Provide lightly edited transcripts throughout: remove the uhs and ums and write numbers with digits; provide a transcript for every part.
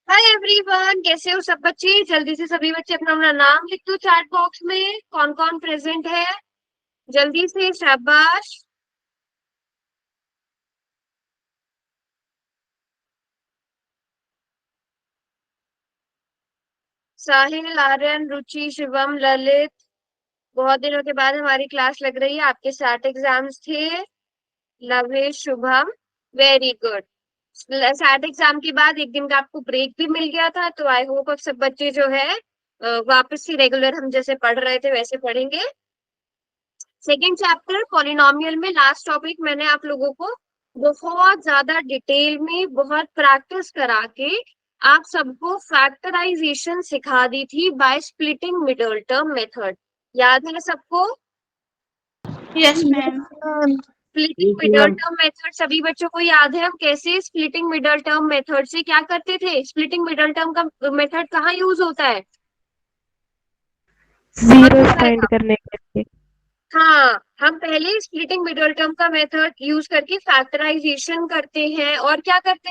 Hi everyone, कैसे हो सब बच्चे। जल्दी से सभी बच्चे अपना अपना नाम लिख दो चैट बॉक्स में, कौन कौन प्रेजेंट है। जल्दी से, शाबाश। साहिल, आर्यन, रुचि, शिवम, ललित। बहुत दिनों के बाद हमारी क्लास लग रही है। आपके सैट एग्जाम्स थे। Lavesh, Shubham, very good. SAT exam के बाद एक दिन का आपको ब्रेक भी मिल गया था, तो आई होप अब सब बच्चे जो है वापस से रेगुलर हम जैसे पढ़ रहे थे वैसे पढ़ेंगे। सेकेंड चैप्टर पॉलिनोमियल में लास्ट टॉपिक मैंने आप लोगों को बहुत ज्यादा डिटेल में बहुत प्रैक्टिस करा के आप सबको फैक्टराइजेशन सिखा दी थी by splitting middle term method. याद है सबको? Yes ma'am. Splitting middle term method सभी बच्चों को याद है? हम कैसे स्प्लिटिंग मिडल टर्म मेथड से क्या करते थे? स्प्लिटिंग मिडल टर्म का मेथड कहाँ यूज होता है? कौन जीरो फाइंड बताएगा? करने के लिए। हाँ, हम पहले स्प्लिटिंग मिडल टर्म का मेथड यूज करके फैक्टराइजेशन करते हैं और क्या करते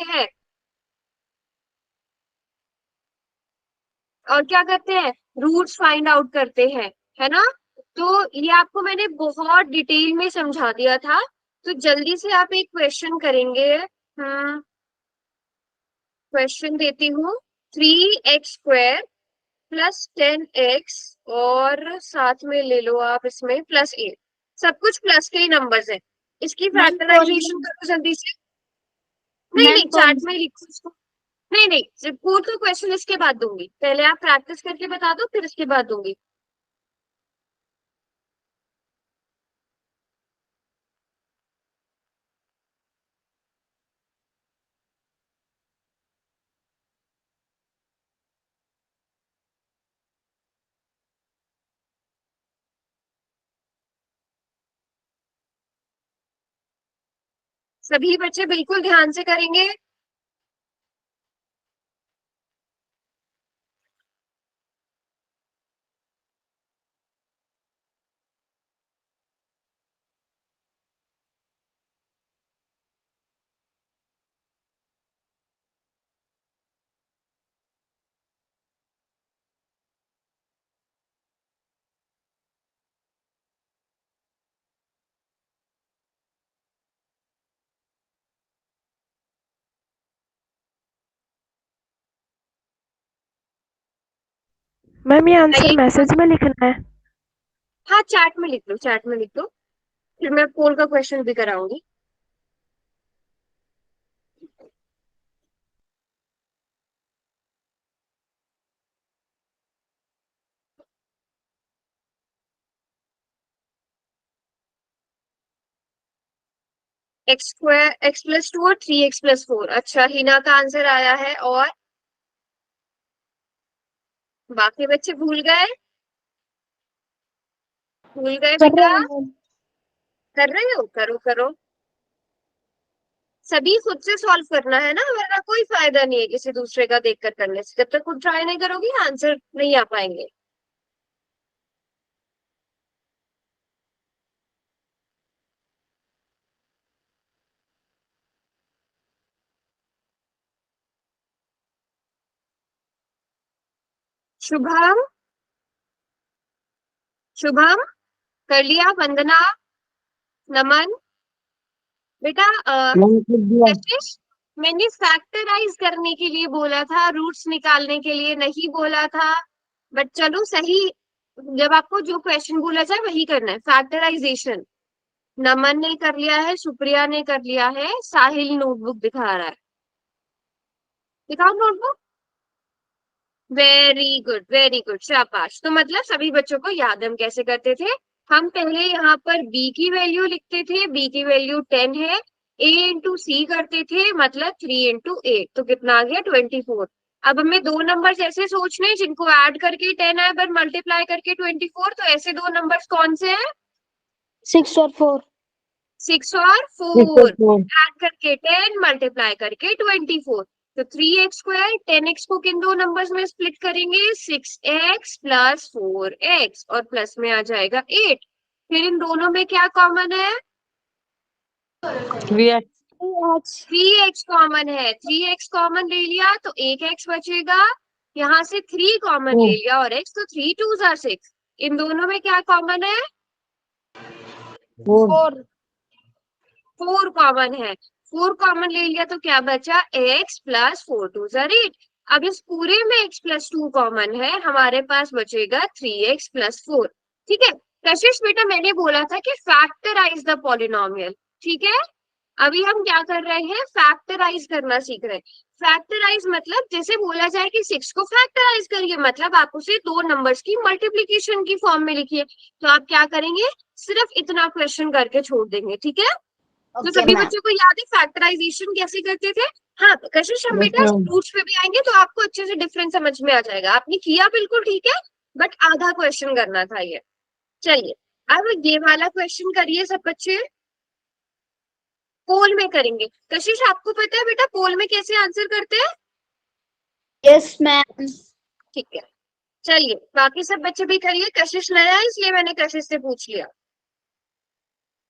हैं, रूट्स फाइंड आउट करते हैं, है ना। तो ये आपको मैंने बहुत डिटेल में समझा दिया था। तो जल्दी से आप एक क्वेश्चन करेंगे। क्वेश्चन देती हूँ। 3x² प्लस 10x और साथ में ले लो आप इसमें +8। सब कुछ प्लस के ही नंबर्स है। इसकी मैम कौन फैक्टराइजेशन करो जल्दी से। नहीं मैम नहीं, कौन चार्ट में लिखो इसको। नहीं नहीं, सिर्फ कोड का क्वेश्चन इसके बाद दूंगी। पहले आप प्रैक्टिस करके बता दो, फिर इसके बाद दूंगी। सभी बच्चे बिल्कुल ध्यान से करेंगे। मैम ये आंसर बताइए। मैसेज में लिखना है? हाँ, चैट में लिख लो, चैट में लिख दो। फिर मैं पोल का क्वेश्चन भी कराऊंगी। x² x+2 और 3x+4। अच्छा, हिना का आंसर आया है। और बाकी बच्चे भूल गए कर बेटा? रहे हैं मैम। कर रहे हो? करो करो। सभी खुद से सॉल्व करना है ना, वरना कोई फायदा नहीं है किसी दूसरे का देखकर करने से। जब तक खुद ट्राई नहीं करोगी आंसर नहीं आ पाएंगे। शुभम, शुभम कर लिया? वंदना, नमन, बेटा कशिश, मैंने फैक्टराइज करने के लिए बोला था, रूट्स निकालने के लिए नहीं बोला था। बट चलो सही, जब आपको जो क्वेश्चन बोला जाए वही करना है, फैक्टराइजेशन। नमन ने कर लिया है, सुप्रिया ने कर लिया है, साहिल नोटबुक दिखा रहा है। दिखाओ notebook. Very good, very good, शाबाश। तो मतलब सभी बच्चों को याद है हम कैसे करते थे। हम पहले यहाँ पर b की वैल्यू लिखते थे, b की वैल्यू 10 है। a इंटू सी करते थे, मतलब 3 इंटू 8, तो कितना आ गया? 24। अब हमें दो नंबर्स ऐसे सोचने हैं जिनको ऐड करके 10 आए पर मल्टीप्लाई करके 24। तो ऐसे दो नंबर्स कौन से हैं? 6 और 4। 6 और 4 ऐड करके 10 मल्टीप्लाई करके 24। तो 3x² 10x को किन दो नंबर्स में स्प्लिट करेंगे? 6x प्लस 4x, और प्लस में आ जाएगा 8। फिर इन दोनों में क्या कॉमन है? थ्री एक्स कॉमन है, 3x कॉमन ले लिया तो एक x बचेगा, यहाँ से 3 कॉमन ले लिया और x, तो 3 2 आर 6। इन दोनों में क्या कॉमन है? 4 4 कॉमन है। 4 कॉमन ले लिया तो क्या बचा? x plus 4 2 are 8। अब इस पूरे में x प्लस 2 कॉमन है, हमारे पास बचेगा 3x प्लस 4। ठीक है कशिश बेटा, मैंने बोला था कि फैक्टराइज द पॉलिनोमियल। ठीक है, अभी हम क्या कर रहे हैं? फैक्टराइज करना सीख रहे हैं। फैक्टराइज मतलब जैसे बोला जाए कि 6 को फैक्टराइज करिए, मतलब आप उसे दो नंबर्स की मल्टीप्लीकेशन की फॉर्म में लिखिए। तो आप क्या करेंगे? सिर्फ इतना क्वेश्चन करके छोड़ देंगे। ठीक है, तो ओके सभी मैम। बच्चों को याद है फैक्टराइजेशन कैसे करते थे? हाँ कशिश, हम बेटा रूट्स पे भी आएंगे तो आपको अच्छे से डिफरेंस समझ में आ जाएगा। आपने किया बिल्कुल ठीक है, बट आधा क्वेश्चन करना था ये। चलिए अब ये वाला क्वेश्चन करिए सब बच्चे। पोल में करेंगे। कशिश आपको पता है बेटा पोल में कैसे आंसर करते हैं? Yes ma'am. ठीक है, चलिए बाकी सब बच्चे भी करिए। कशिश नया है इसलिए मैंने कशिश से पूछ लिया।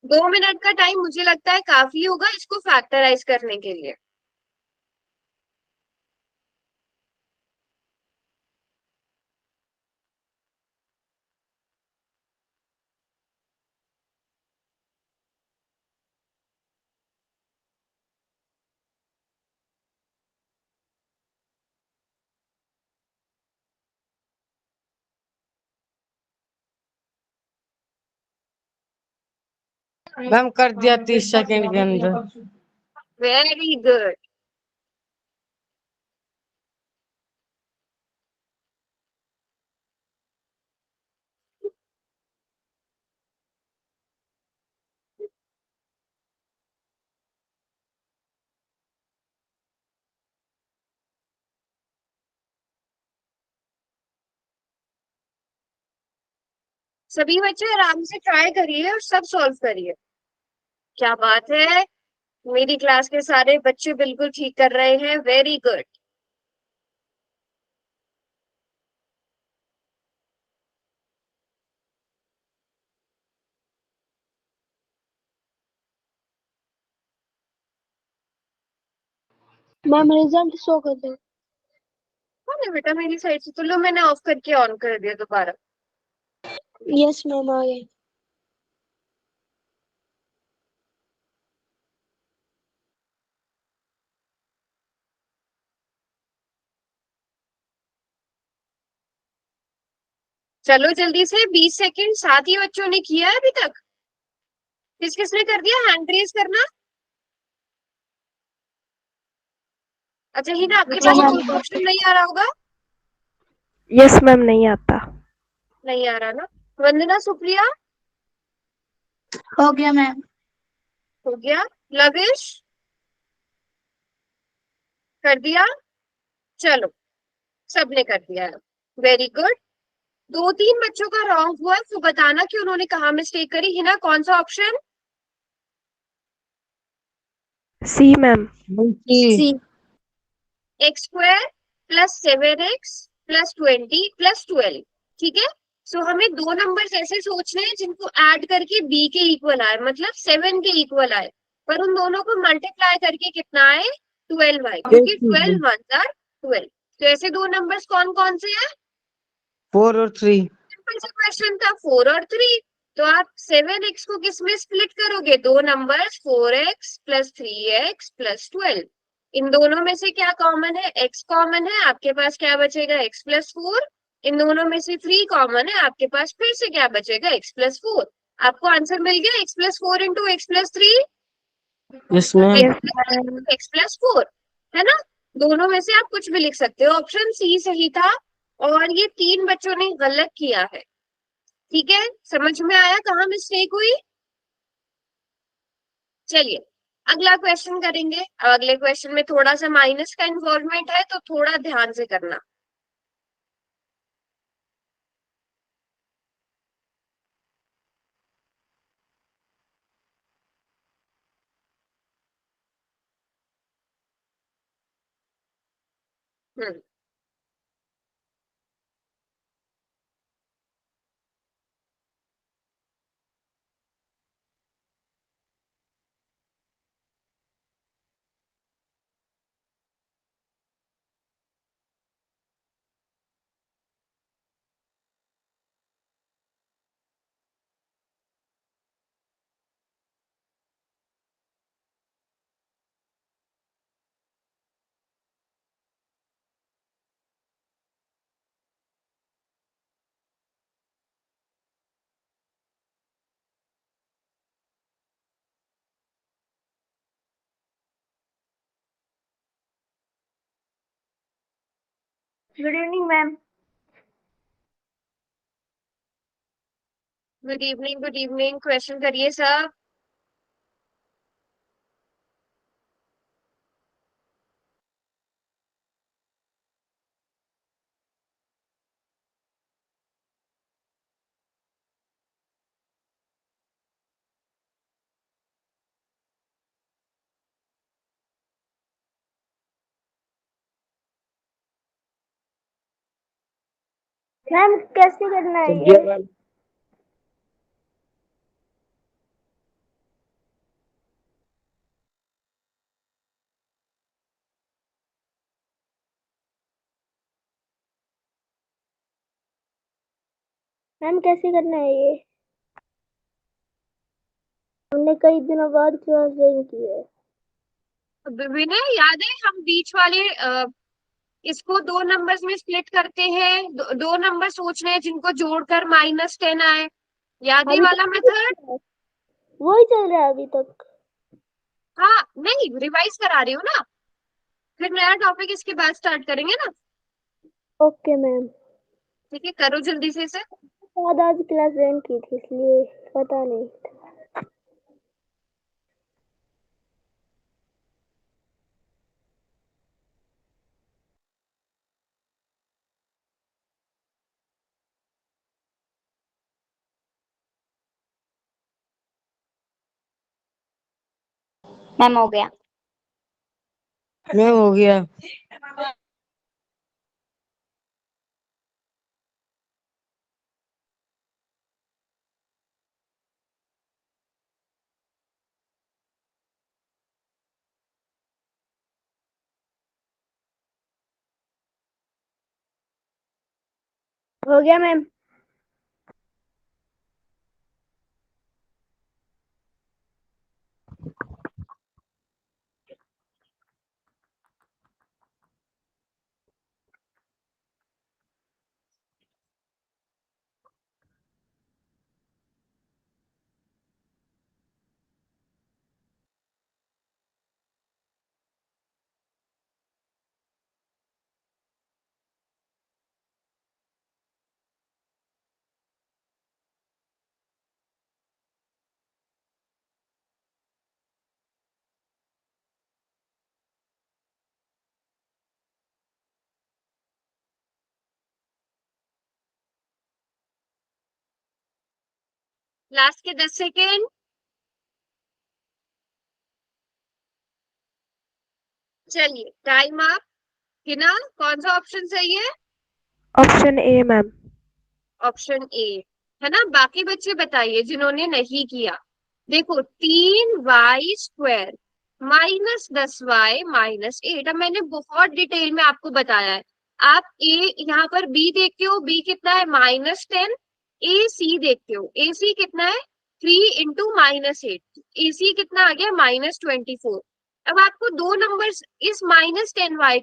2 मिनट का टाइम मुझे लगता है काफी होगा इसको फैक्टराइज करने के लिए। मैम कर दिया 30 सेकंड के अंदर। Very good. सभी बच्चे आराम से ट्राई करिए और सब सॉल्व करिए। क्या बात है, मेरी क्लास के सारे बच्चे बिल्कुल ठीक कर रहे हैं। Very good. Ma'am result show कर दो। कौन है बेटा मेरी साइड से? तो लो मैंने ऑफ करके ऑन कर दिया दोबारा। यस मैम आ गए। चलो जल्दी से, 20 सेकंड। 7 ही बच्चों ने किया है अभी तक। किस किसने कर दिया? हैंड रेज करना। अच्छा हिना, आपके पास कोई क्वेश्चन नहीं आ रहा होगा? यस मैम नहीं आता। नहीं आ रहा ना? वंदना, सुप्रिया? हो गया मैम। हो गया। लविश? कर दिया? चलो सबने कर दिया है। Very good. 2 3 बच्चों का रॉन्ग हुआ तो बताना कि उन्होंने कहाँ मिस्टेक करी। हिना कौन सा option? C ma'am. C. X square plus 7x plus 20 plus 12। ठीक है, सो हमें दो नंबर्स ऐसे सोचने हैं जिनको ऐड करके b के इक्वल आए, मतलब 7 के इक्वल आए, पर उन दोनों को मल्टीप्लाई करके कितना आए? 12 आए, क्योंकि 12 1 आर 12। तो ऐसे दो नंबर्स कौन कौन से हैं? 4 और 3। सिंपल सा क्वेश्चन था, 4 और 3। तो आप 7x को किस में स्प्लिट करोगे? दो numbers 4x plus 3x plus 12। इन दोनों में से क्या कॉमन है? x कॉमन है, आपके पास क्या बचेगा? x plus 4। इन दोनों में से 3 कॉमन है, आपके पास फिर से क्या बचेगा? x plus 4। आपको आंसर मिल गया x plus 4 into x plus 3। Yes ma'am. Yes ma'am. X plus 4 है ना? दोनों में से आप कुछ भी लिख सकते हो। ऑप्शन सी सही था और ये 3 बच्चों ने गलत किया है। ठीक है, समझ में आया कहाँ मिस्टेक हुई? चलिए अगला क्वेश्चन करेंगे। अब अगले क्वेश्चन में थोड़ा सा माइनस का इन्वॉल्वमेंट है तो थोड़ा ध्यान से करना। Hmm, good evening ma'am. Good evening, good evening. Question करिए सब। मैम कैसे करना है ये? मैम कैसे करना है ये? हमने कई दिनों बाद क्लास ज्वाइन की है। विनय, याद है हम बीच वाले इसको दो नंबर्स में स्प्लिट करते हैं। दो नंबर सोचने हैं जिनको जोड़कर -10 आए। याद है अभी वाला मेथड? तक वही चल रहा है अभी तक। हाँ, नहीं रिवाइज करा रही हूँ ना, फिर नया टॉपिक इसके बाद स्टार्ट करेंगे ना। Okay ma'am. ठीक है, करो जल्दी से इसे। शायद आज क्लास ज्वाइन की थी इसलिए पता नहीं। मैम हो गया। मैं हो गया। हो गया मैम। लास्ट के 10 सेकेंड। चलिए टाइम अप। हिना, कौन सा ऑप्शन सही है? Option A ma'am. Option A है ना। बाकी बच्चे बताइए जिन्होंने नहीं किया। देखो, 3y² -10y -8। अब मैंने बहुत डिटेल में आपको बताया है। आप ए यहाँ पर बी देखते हो, बी कितना है -10। ए सी देखते हो, ए सी कितना है 3 × -8। ए सी कितना आ गया -24। अब आपको दो नंबर्स, इस -10y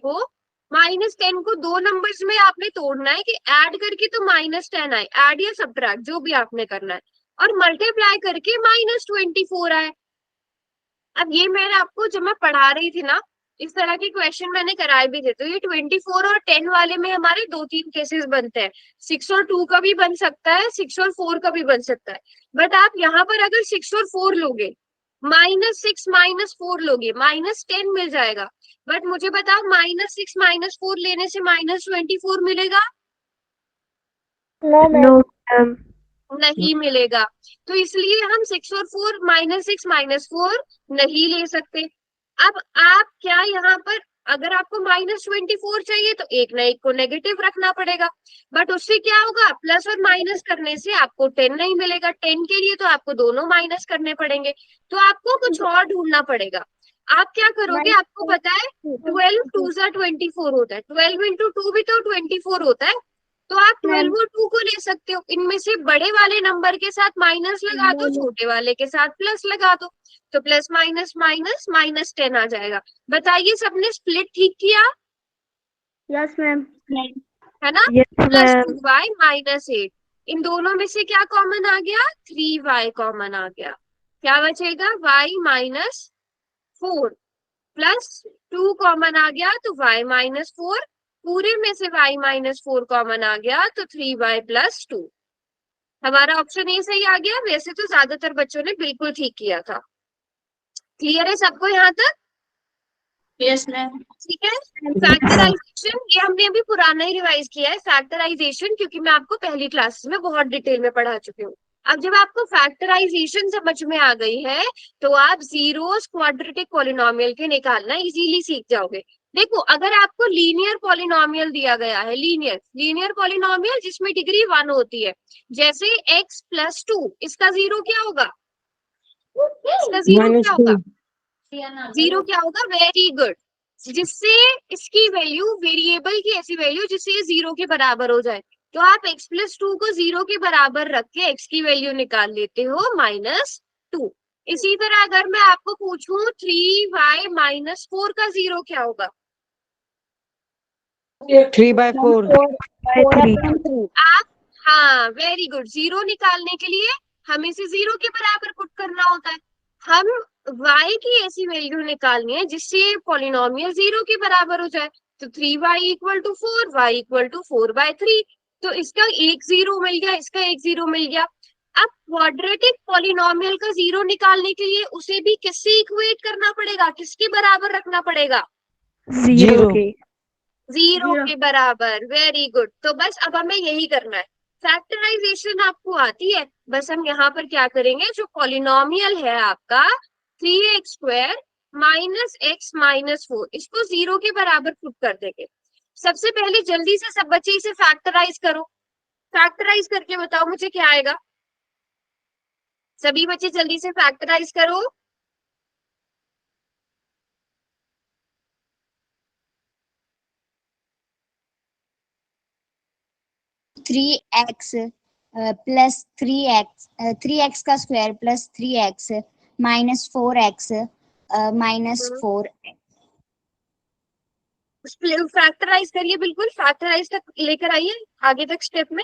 को दो नंबर्स में आपने तोड़ना है कि ऐड करके तो -10 आए, ऐड या सब्ट्रैक्ट जो भी आपने करना है, और मल्टीप्लाई करके -24 आए। अब ये मैंने आपको जब मैं पढ़ा रही थी ना, इस तरह के क्वेश्चन मैंने कराए भी थे, तो ये 24 और 10 वाले में हमारे 2-3 केसेस बनते हैं। 6 और 2 का भी बन सकता है, 6 और 4 का भी बन सकता है। बट आप यहाँ पर अगर 6 और 4 लोगे, -6 -4 लोगे, -10 मिल जाएगा। बट मुझे बताओ, -6 -4 लेने से -24 मिलेगा? No no ma'am. मैम। नहीं मिलेगा। तो इसलिए हम 6 और 4, -6 -4 नहीं ले सकते। अब आप क्या यहाँ पर, अगर आपको -24 चाहिए तो एक ना एक को नेगेटिव रखना पड़ेगा। बट उससे क्या होगा, प्लस और माइनस करने से आपको 10 नहीं मिलेगा। 10 के लिए तो आपको दोनों माइनस करने पड़ेंगे। तो आपको कुछ और ढूंढना पड़ेगा। आप क्या करोगे, आपको पता है 12 2 सा 24 होता है, 12 × 2 भी तो 24 होता है। तो आप 12 और 2 को ले सकते हो। इनमें से बड़े वाले नंबर के साथ माइनस लगा दो, छोटे वाले के साथ प्लस लगा दो, तो प्लस माइनस माइनस -10 आ जाएगा। बताइए, सबने स्प्लिट ठीक किया? Yes ma'am. है ना। Yes ma'am. +2y -8। इन दोनों में से क्या कॉमन आ गया, 3y कॉमन आ गया। क्या बचेगा, y -4 +2 कॉमन आ गया, तो y -4 पूरे में से y माइनस 4 कॉमन आ गया तो 3y प्लस 2। हमारा ऑप्शन ए सही आ गया। वैसे तो ज्यादातर बच्चों ने बिल्कुल ठीक किया था। क्लियर है सबको यहाँ तक? Yes ma'am. ठीक है। फैक्टराइजेशन ये हमने अभी पुराना ही रिवाइज किया है, फैक्टराइजेशन, क्योंकि मैं आपको पहली क्लासेस में बहुत डिटेल में पढ़ा चुकी हूँ। अब जब आपको फैक्टराइजेशन समझ में आ गई है तो आप जीरोस क्वाड्रेटिक पॉलिनोमियल के निकालना इजीली सीख जाओगे। देखो, अगर आपको लीनियर पॉलिनोमियल दिया गया है, लीनियर पॉलिनोमियल जिसमें डिग्री 1 होती है, जैसे x प्लस 2, इसका जीरो क्या होगा? इसका जीरो माइनस क्या टू। होगा? जीरो क्या होगा? Very good. जिससे इसकी वैल्यू, वेरिएबल की ऐसी वैल्यू जिससे ये जीरो के बराबर हो जाए, तो आप x प्लस 2 को जीरो के बराबर रख के x की वैल्यू निकाल लेते हो माइनस 2। इसी तरह अगर मैं आपको पूछूं 3y माइनस 4 का जीरो क्या होगा? 3/4। आप, हाँ वेरी गुड, जीरो निकालने के लिए हमें इसे जीरो के बराबर पुट करना होता है। हम y की ऐसी वैल्यू निकालनी है जिससे पॉलिनोमियल जीरो के बराबर हो जाए। तो 3y equal to 4, y equal to 4/3। तो इसका एक जीरो मिल गया, इसका एक जीरो मिल गया। अब क्वाड्रेटिक पॉलिनोमियल का जीरो निकालने के लिए उसे भी किससे इक्वेट करना पड़ेगा, किसके बराबर रखना पड़ेगा? जीरो के। जीरो के बराबर। Very good. तो बस अब हमें यही करना है। फैक्टराइजेशन आपको आती है, बस हम यहाँ पर क्या करेंगे, जो पॉलिनोमियल है आपका 3x² माइनस x माइनस 4, इसको जीरो के बराबर पुट कर देंगे। सबसे पहले जल्दी से सब बच्चे इसे फैक्टराइज करो। फैक्टराइज करके बताओ मुझे क्या आएगा। सभी बच्चे जल्दी से फैक्टराइज करो। 3x प्लस 3x का square plus 3x minus 4x minus 4। Factorise करिए, बिल्कुल फैक्टराइज तक लेकर आइए, आगे तक स्टेप में।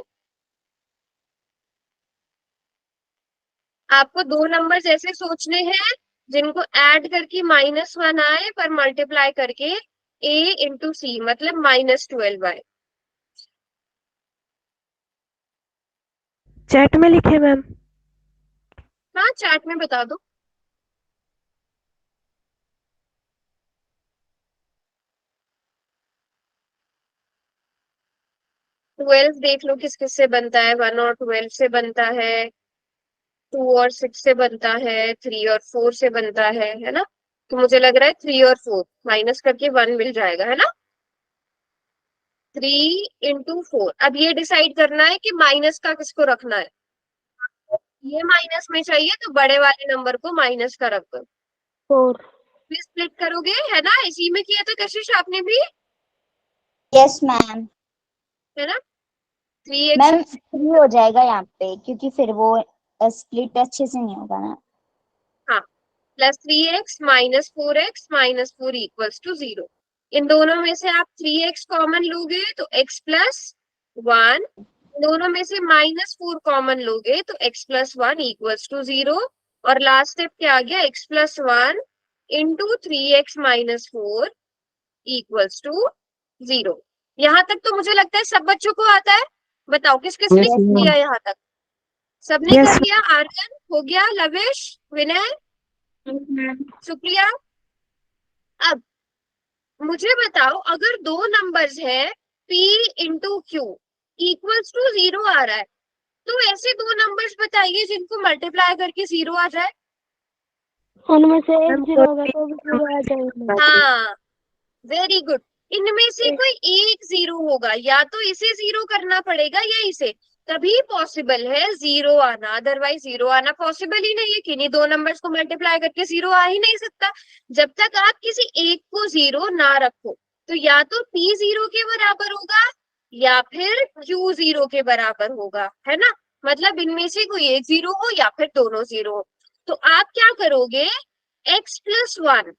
आपको दो नंबर्स ऐसे सोचने हैं जिनको ऐड करके -1 आए, पर मल्टीप्लाई करके a इंटू सी, मतलब -12 आए। चैट में लिखे मैम। हाँ चैट में बता दो। ट्वेल्व देख लो किस किस से बनता है। 1 और 12 से बनता है, 2 और 6 से बनता है, 3 और 4 से बनता है ना? तो मुझे लग रहा है 3 और 4 माइनस करके 1 मिल जाएगा, है ना? 3 इंटू 4। अब ये डिसाइड करना है कि माइनस का किसको रखना है। ये माइनस में चाहिए तो बड़े वाले नंबर को माइनस का रख दो। 4। फिर स्प्लिट करोगे, है ना? इसी में किया था कशिश आपने भी, यस मैम। है ना? 3x मैम 3 हो जाएगा यहाँ पे, क्योंकि फिर वो स्प्लिट अच्छे से नहीं होगा ना। हाँ, plus 3x minus 4x minus 4 equals to 0। इन दोनों में से आप 3x कॉमन लोगे तो x प्लस 1, दोनों में से -4 कॉमन लोगे तो x प्लस 1 इक्वल्स टू 0। और लास्ट स्टेप क्या आ गया, x plus 1 into 3x minus 4 equals to 0। यहाँ तक तो मुझे लगता है सब बच्चों को आता है। बताओ किस किसने Yes, ma'am. किया यहाँ तक? सबने Yes, कर लिया? आर्यन हो गया, लविश, विनय, सुप्रिया। अब मुझे बताओ, अगर दो नंबर्स है p into q equals to 0 आ रहा है, तो ऐसे दो नंबर्स बताइए जिनको मल्टीप्लाई करके 0 आ जाए। उनमें से एक मैम, 0 होगा तो भी 0 आ जाएगा। हाँ वेरी गुड। इनमें से कोई एक 0 होगा, या तो इसे 0 करना पड़ेगा या इसे, तभी पॉसिबल है 0 आना, अदरवाइज 0 आना पॉसिबल ही नहीं है। किन्हीं दो नंबर्स को मल्टीप्लाई करके 0 आ ही नहीं सकता। जब तक आप किसी एक को 0 ना रखो, तो या तो p 0 के बराबर होगा या फिर q 0 के बराबर होगा, है ना? मतलब इनमें से कोई एक 0 हो या फिर दोनों 0 हो। तो आप क्या करोगे, x प्लस 1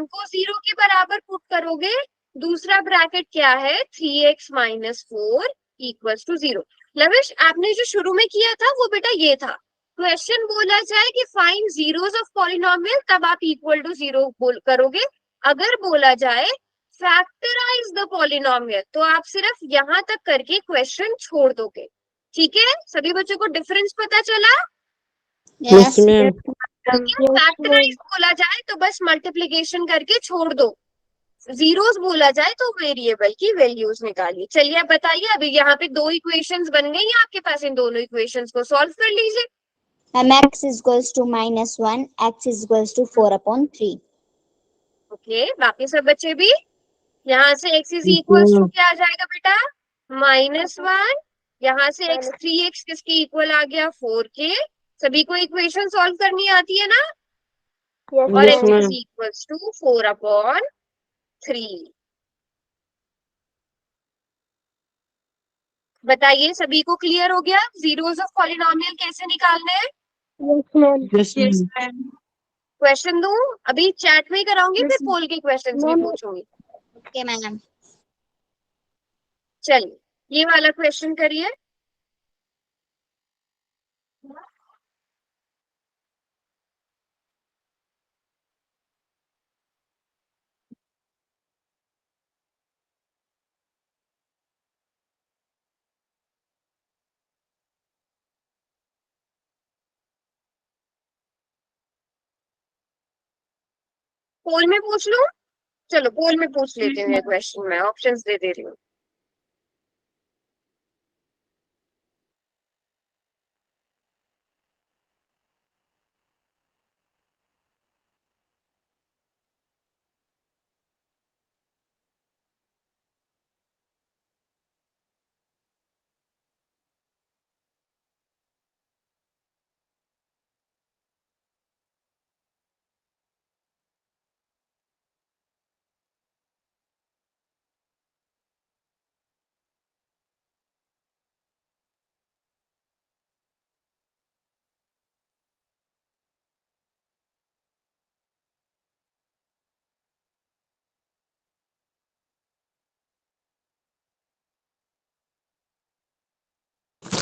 को 0 के बराबर पुट करोगे। दूसरा ब्रैकेट क्या है, 3x minus 4 equals to 0। Lavish, आपने जो शुरू में किया था वो बेटा ये था, क्वेश्चन बोला जाए कि फाइंड जीरोस ऑफ पॉलिनोमियल, तब आप इक्वल टू 0 बोल करोगे। अगर बोला जाए फैक्टराइज द पॉलिनोमियल, तो आप सिर्फ यहाँ तक करके क्वेश्चन छोड़ दोगे। ठीक है, सभी बच्चों को डिफरेंस पता चला? Yes ma'am. फैक्टराइज बोला जाए तो बस मल्टीप्लीकेशन करके छोड़ दो, जीरोस बोला जाए तो वेरिएबल की वैल्यूज निकालिए। चलिए अब बताइए, अभी यहाँ पे दो इक्वेशंस बन गई हैं आपके पास, इन दोनों इक्वेशंस को सॉल्व कर लीजिए। x is equals to -1, x is equals to 4/3. Okay, बाकी सब बच्चे भी, यहाँ से x is Yes, equals to ma'am. क्या आ जाएगा बेटा, -1, यहाँ से x 3x किसके इक्वल आ गया, 4 के। सभी को इक्वेशन सॉल्व करनी आती है ना, और Yes, x is ma'am. Equals to 4/3। बताइए सभी को क्लियर हो गया जीरोस ऑफ पॉलिनोमियल कैसे निकालने हैं? Yes, ma'am. क्वेश्चन दूं? अभी चैट में ही कराऊंगी, फिर पोल के क्वेश्चंस भी पूछूंगी। Okay, ma'am. चलिए ये वाला क्वेश्चन करिए। पोल में पूछ लूं? चलो पोल में पूछ लेती हूँ ये क्वेश्चन, मैं ऑप्शंस दे दे रही हूँ।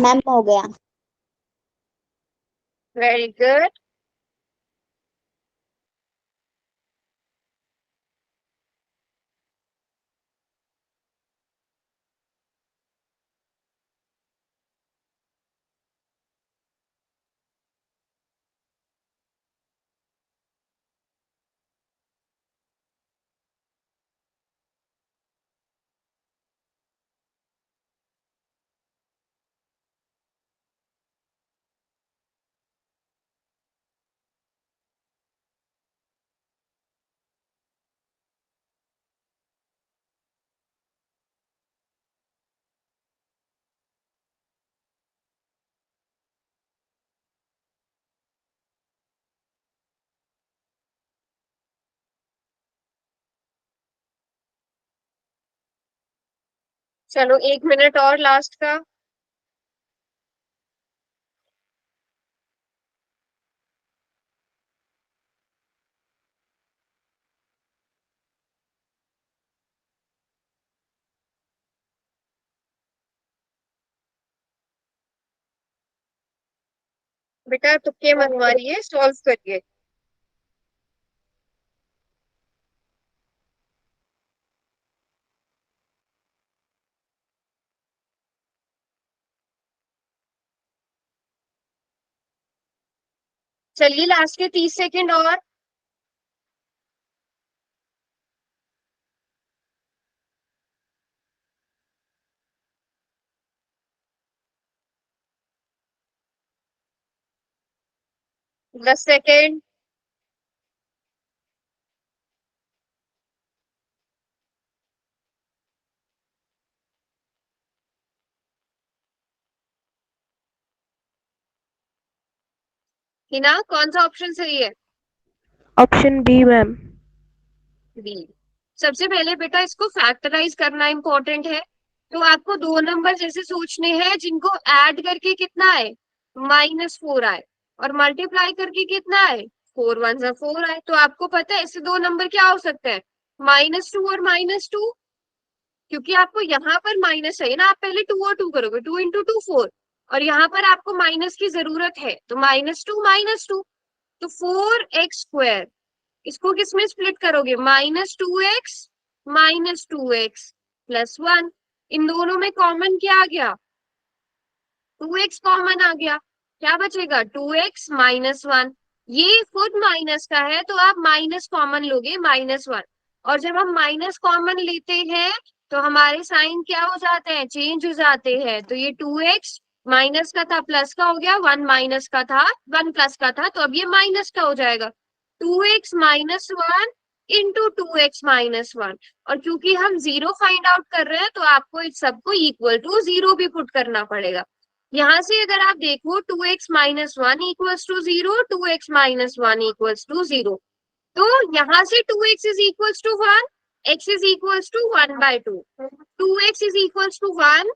मैम हो गया। Very good. चलो 1 मिनट और लास्ट का। बेटा तुक्के मत मारिए, सॉल्व करिए। चलिए लास्ट के 30 सेकंड और। दस सेकेंड। हिना कौन सा ऑप्शन सही है? Option B ma'am. बी। सबसे पहले बेटा इसको फैक्टराइज करना इंपॉर्टेंट है, तो आपको दो नंबर जैसे सोचने हैं जिनको ऐड करके कितना आए, -4 आए, और मल्टीप्लाई करके कितना आए, 4 1 जा 4 आए। तो आपको पता है इससे दो नंबर क्या हो सकते हैं, -2 और -2, क्योंकि आपको यहाँ पर माइनस है ना, आप पहले 2 और 2 करोगे, 2 × 2 4, और यहाँ पर आपको माइनस की जरूरत है, तो -2 तो 4x², इसको किसमें स्प्लिट करोगे, -2x माइनस 2x प्लस 1। इन दोनों में कॉमन क्या आ गया? 2x कॉमन आ गया। क्या बचेगा? 2x minus 1। ये खुद माइनस का है तो आप माइनस कॉमन लोगे, -1। और जब हम माइनस कॉमन लेते हैं तो हमारे साइन क्या हो जाते हैं? चेंज हो जाते हैं। तो ये 2x माइनस का था प्लस का हो गया, 1 माइनस का था 1 प्लस का था, तो अब ये माइनस का हो जाएगा। 2x minus 1 into 2x minus 1। और क्योंकि हम जीरो फाइंड आउट कर रहे हैं तो आपको इस सबको इक्वल टू जीरो भी पुट करना पड़ेगा। यहाँ से अगर आप देखो 2x minus 1 equals to 0, 2x minus 1 equals to 0, तो यहाँ से 2x is equals to 1, x is equals to 1/2, 2x is equals to 1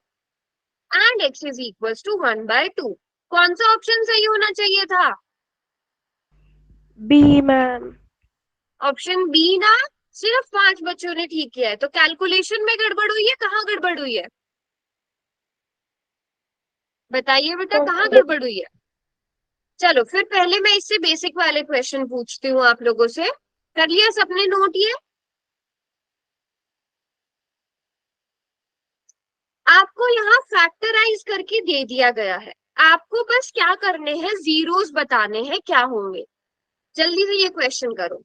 and x is equals to 1/2। कौन सा ऑप्शन सही होना चाहिए था? B ma'am. ऑप्शन बी ना। सिर्फ 5 बच्चों ने ठीक किया है, तो कैलकुलेशन में गड़बड़ हुई है? कहाँ गड़बड़ हुई है बताइए बेटा, कहाँ गड़बड़ हुई है? चलो फिर पहले मैं इससे बेसिक वाले क्वेश्चन पूछती हूँ आप लोगों से। कर लिया सबने नोट? ये आपको यहाँ फैक्टराइज करके दे दिया गया है, आपको बस क्या करने हैं? जीरोस बताने हैं क्या होंगे। जल्दी से ये क्वेश्चन करो।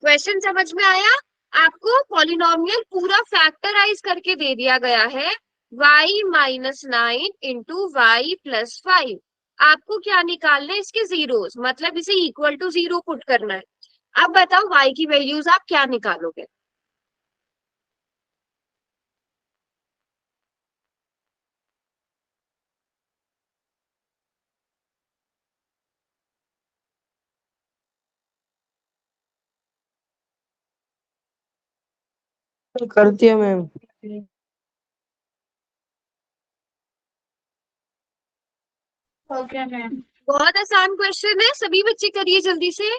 क्वेश्चन समझ में आया? आपको पॉलिनोमियल पूरा फैक्टराइज करके दे दिया गया है, y minus 9 into y plus 5। आपको क्या निकालना है? इसके जीरोस, मतलब इसे इक्वल टू 0 पुट करना है। अब बताओ y की वैल्यूज आप क्या निकालोगे? कर दिया मैम। Okay ma'am. बहुत आसान क्वेश्चन है, सभी बच्चे करिए जल्दी से।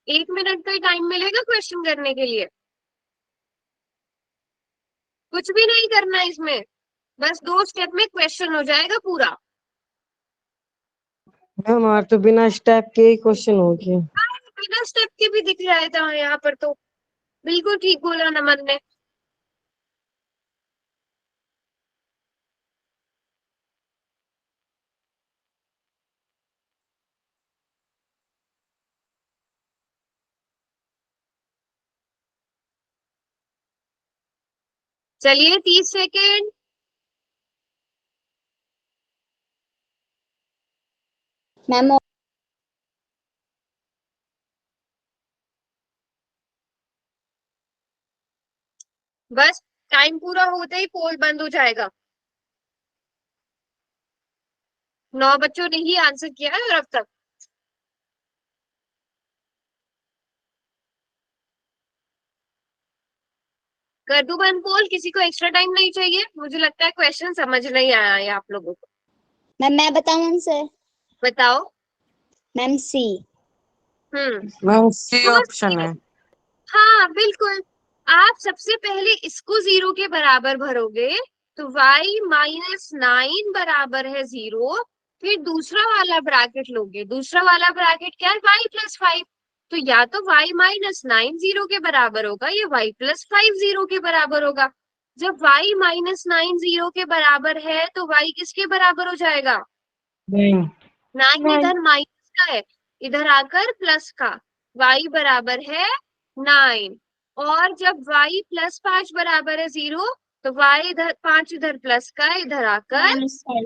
1 मिनट का ही टाइम मिलेगा क्वेश्चन करने के लिए। कुछ भी नहीं करना है इसमें, बस 2 स्टेप में क्वेश्चन हो जाएगा पूरा। मैम हमारे तो बिना स्टेप के ही क्वेश्चन हो गया। बिना स्टेप के भी दिख रहा था यहाँ पर, तो बिल्कुल ठीक बोला नमन ने। चलिए 30 सेकेंड। मैम बस टाइम पूरा होते ही पोल बंद हो जाएगा। 9 बच्चों ने ही आंसर किया है और अब तक। कर दूं बंद पोल? किसी को एक्स्ट्रा टाइम नहीं चाहिए? मुझे लगता है क्वेश्चन समझ नहीं आया है आप लोगों को। मैम मैं बताऊं आंसर? बताओ। मैम सी। मैम सी ऑप्शन है। हाँ बिल्कुल। आप सबसे पहले इसको 0 के बराबर भरोगे तो y माइनस 9 बराबर है 0। फिर दूसरा वाला ब्रैकेट लोगे, दूसरा वाला ब्रैकेट क्या है? y plus 5। तो या तो y माइनस 9 0 के बराबर होगा या y प्लस 5 0 के बराबर होगा। जब y माइनस 9 0 के बराबर है तो y किसके बराबर हो जाएगा? 9 इधर माइनस का है, इधर आकर प्लस का। y बराबर है 9। और जब y प्लस 5 बराबर है 0 तो y इधर 5 इधर प्लस का, इधर आकर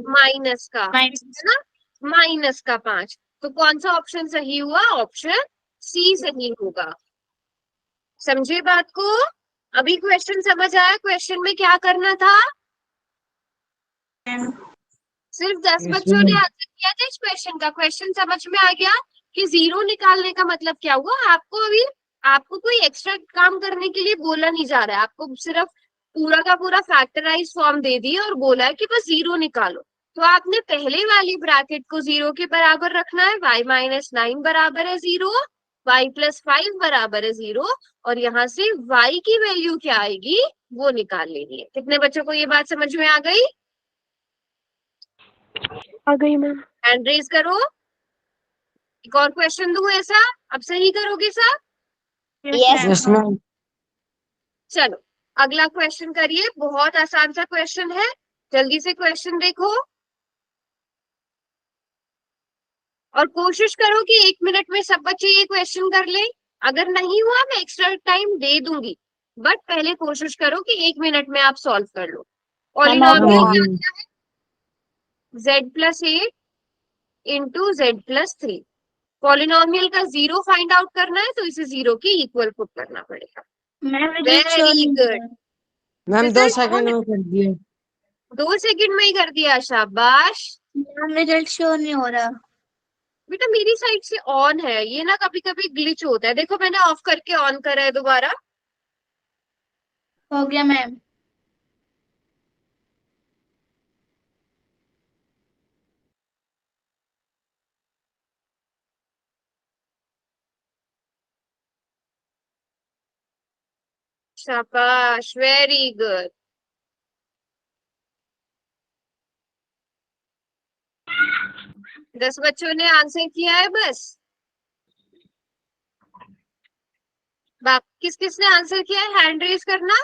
माइनस का, है ना? माइनस का 5। तो कौन सा ऑप्शन सही हुआ? ऑप्शन सी सही होगा। समझे बात को? अभी क्वेश्चन समझ आया? क्वेश्चन में क्या करना था? सिर्फ 10 बच्चों ने आंसर किया था इस क्वेश्चन का। क्वेश्चन समझ में आ गया कि 0 निकालने का मतलब क्या हुआ? आपको कोई एक्स्ट्रा काम करने के लिए बोला नहीं जा रहा है, आपको सिर्फ पूरा का पूरा फैक्टराइज फॉर्म दे दिया और बोला है कि बस 0 निकालो। तो आपने पहले वाली ब्रैकेट को 0 के बराबर रखना है, y माइनस 9 बराबर है 0, y प्लस 5 बराबर है 0, और यहाँ से y की वैल्यू क्या आएगी वो निकाल लेनी है। कितने बच्चों को ये बात समझ में आ गई? आ गई मैम। हैंड रेज करो। एक और क्वेश्चन दूं ऐसा? अब सही करोगे सब? Yes yes ma'am. चलो अगला क्वेश्चन करिए, बहुत आसान सा क्वेश्चन है, जल्दी से क्वेश्चन देखो और कोशिश करो कि 1 मिनट में सब बच्चे ये क्वेश्चन कर लें। अगर नहीं हुआ मैं एक्स्ट्रा टाइम दे दूंगी, बट पहले कोशिश करो कि 1 मिनट में आप सॉल्व कर लो। मैम हो पॉलिनॉमियल गया। क्या दिया है? z+8 into z+3। पॉलिनॉमियल का 0 फाइंड आउट करना है तो इसे 0 के इक्वल पुट करना पड़ेगा। मैम रिजल्ट शो वेरी नहीं हो गुड। रहा। मैम 2 रिजल्ट सेकंड में कर दिए। 2 सेकंड में ही कर दिया, शाबाश मैम रिजल्ट शो नहीं हो रहा। बेटा। मेरी साइड से ऑन है ये ना, कभी कभी ग्लिच होता है। देखो मैंने ऑफ करके ऑन करा है दोबारा। हो गया मैम। शाबाश वेरी गुड। दस बच्चों ने आंसर किया है बस। किस किसने आंसर किया है हैंड रेज करना।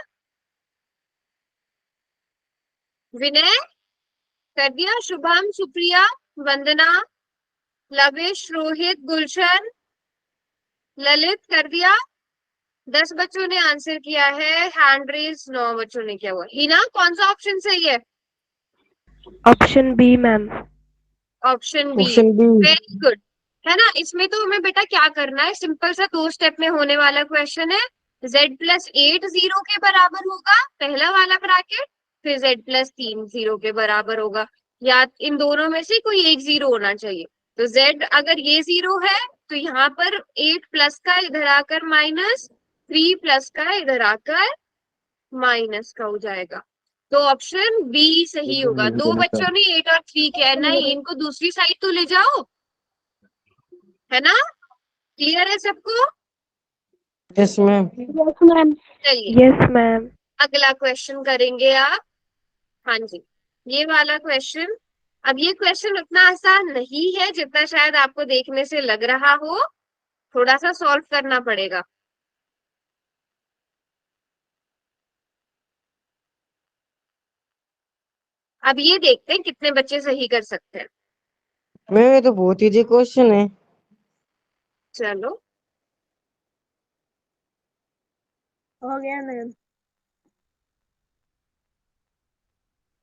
विनय कर दिया, शुभम, सुप्रिया, वंदना, लविश, रोहित, गुलशन, ललित कर दिया। 10 बच्चों ने आंसर किया है, हैंड रेज 9 बच्चों ने किया हुआ। हिना कौन सा ऑप्शन सही है? Option B ma'am. Option B option B. Very good. है ना, इसमें तो हमें बेटा क्या करना है, सिंपल सा 2 स्टेप में होने वाला क्वेश्चन है। z+8 0 के बराबर होगा पहला वाला ब्रैकेट, फिर z+3 0 के बराबर होगा, या इन दोनों में से कोई एक 0 होना चाहिए। तो z अगर ये 0 है तो यहाँ पर 8 प्लस का इधर आकर माइनस, 3 प्लस का इधर आकर माइनस का हो जाएगा। तो ऑप्शन बी सही होगा। 2 बच्चों ने 8 और 3 किया है, नहीं इनको दूसरी साइड तो ले जाओ, है ना। क्लियर है सबको? Yes ma'am. Yes ma'am. चलिए यस मैम। अगला क्वेश्चन करेंगे आप। हाँ जी, ये वाला क्वेश्चन। अब ये क्वेश्चन उतना आसान नहीं है जितना शायद आपको देखने से लग रहा हो, थोड़ा सा सॉल्व करना पड़ेगा। अब ये देखते हैं कितने बच्चे सही कर सकते हैं। मैम ये तो बहुत इजी क्वेश्चन है। चलो हो गया मैम।